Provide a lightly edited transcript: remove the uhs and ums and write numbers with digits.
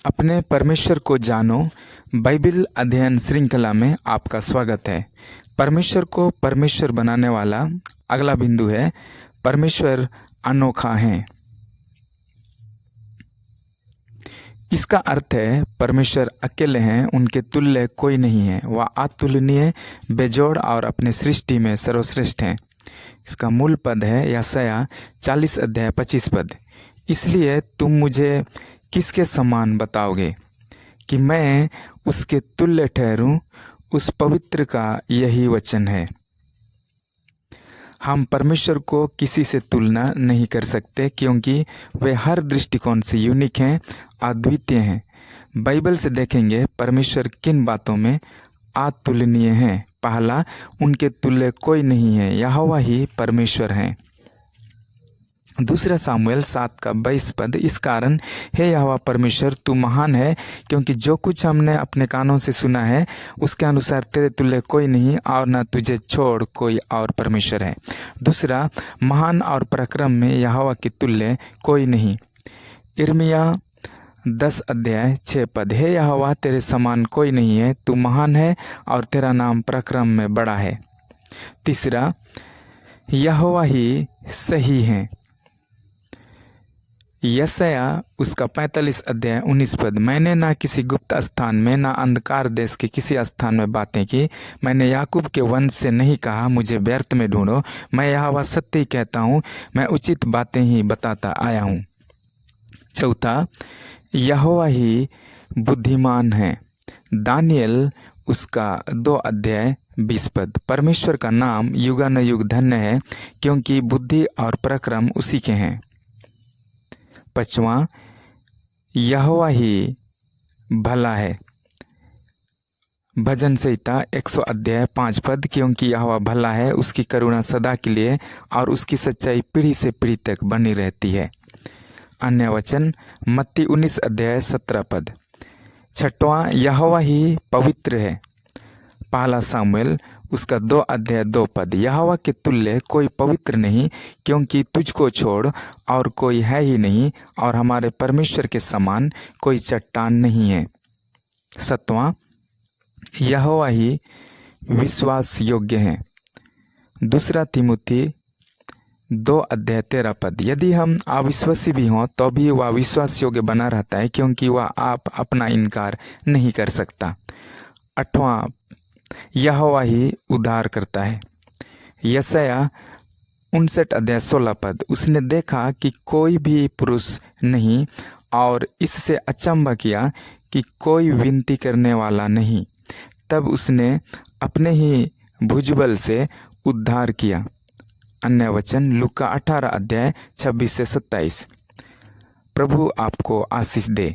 अपने परमेश्वर को जानो बाइबल अध्ययन श्रृंखला में आपका स्वागत है। परमेश्वर को परमेश्वर बनाने वाला अगला बिंदु है परमेश्वर अनोखा है। इसका अर्थ है परमेश्वर अकेले हैं, उनके तुल्य कोई नहीं है। वह अतुलनीय, बेजोड़ और अपने सृष्टि में सर्वश्रेष्ठ हैं। इसका मूल पद है यशायाह 40 अध्याय 25 पद। इसलिए तुम मुझे किसके समान बताओगे कि मैं उसके तुल्य ठहरूं? उस पवित्र का यही वचन है। हम परमेश्वर को किसी से तुलना नहीं कर सकते क्योंकि वे हर दृष्टिकोण से यूनिक हैं, अद्वितीय हैं। बाइबल से देखेंगे परमेश्वर किन बातों में अतुलनीय हैं। पहला, उनके तुल्य कोई नहीं है, यहोवा ही परमेश्वर हैं। दूसरा सामुएल 7:22 पद। इस कारण हे यहोवा परमेश्वर, तू महान है, क्योंकि जो कुछ हमने अपने कानों से सुना है उसके अनुसार तेरे तुल्य कोई नहीं और न तुझे छोड़ कोई और परमेश्वर है। दूसरा, महान और पराक्रम में यहोवा के तुल्य कोई नहीं। यिर्मयाह 10 अध्याय 6 पद। हे यहोवा, तेरे समान कोई नहीं है, तू महान है और तेरा नाम पराक्रम में बड़ा है। तीसरा, यहोवा ही सही है। यशायाह उसका 45 अध्याय 19 पद। मैंने ना किसी गुप्त स्थान में, ना अंधकार देश के किसी स्थान में बातें की। मैंने याकूब के वंश से नहीं कहा, मुझे व्यर्थ में ढूंढो। मैं यहोवा सत्य ही कहता हूँ, मैं उचित बातें ही बताता आया हूँ। चौथा, यहोवा ही बुद्धिमान है। दानियल उसका 2 अध्याय 20 पद। परमेश्वर का नाम युगानुयुग धन्य है, क्योंकि बुद्धि और पराक्रम उसी के हैं। पांचवां, यहोवा ही भला है। भजन संहिता 100 अध्याय 5 पद। क्योंकि यहोवा भला है, उसकी करुणा सदा के लिए और उसकी सच्चाई पीढ़ी से पीढ़ी तक बनी रहती है। अन्य वचन मत्ती 19 अध्याय 17 पद। छठवां, यहोवा ही पवित्र है। पहला सामुएल उसका 2 अध्याय 2 पद। यहोवा के तुल्य कोई पवित्र नहीं, क्योंकि तुझको छोड़ और कोई है ही नहीं, और हमारे परमेश्वर के समान कोई चट्टान नहीं है। सातवां, यहोवा ही विश्वास योग्य है। दूसरा तिमुथी 2 अध्याय 13 पद। यदि हम अविश्वासी भी हों तो भी वह विश्वास योग्य बना रहता है, क्योंकि वह आप अपना इनकार नहीं कर सकता। 8वां, यहोवा ही उद्धार करता है। यशायाह 59 अध्याय 16 पद। उसने देखा कि कोई भी पुरुष नहीं, और इससे अचंभा किया कि कोई विनती करने वाला नहीं। तब उसने अपने ही भुजबल से उद्धार किया। अन्य वचन लूका 18 अध्याय 26 से 27। प्रभु आपको आशीष दे।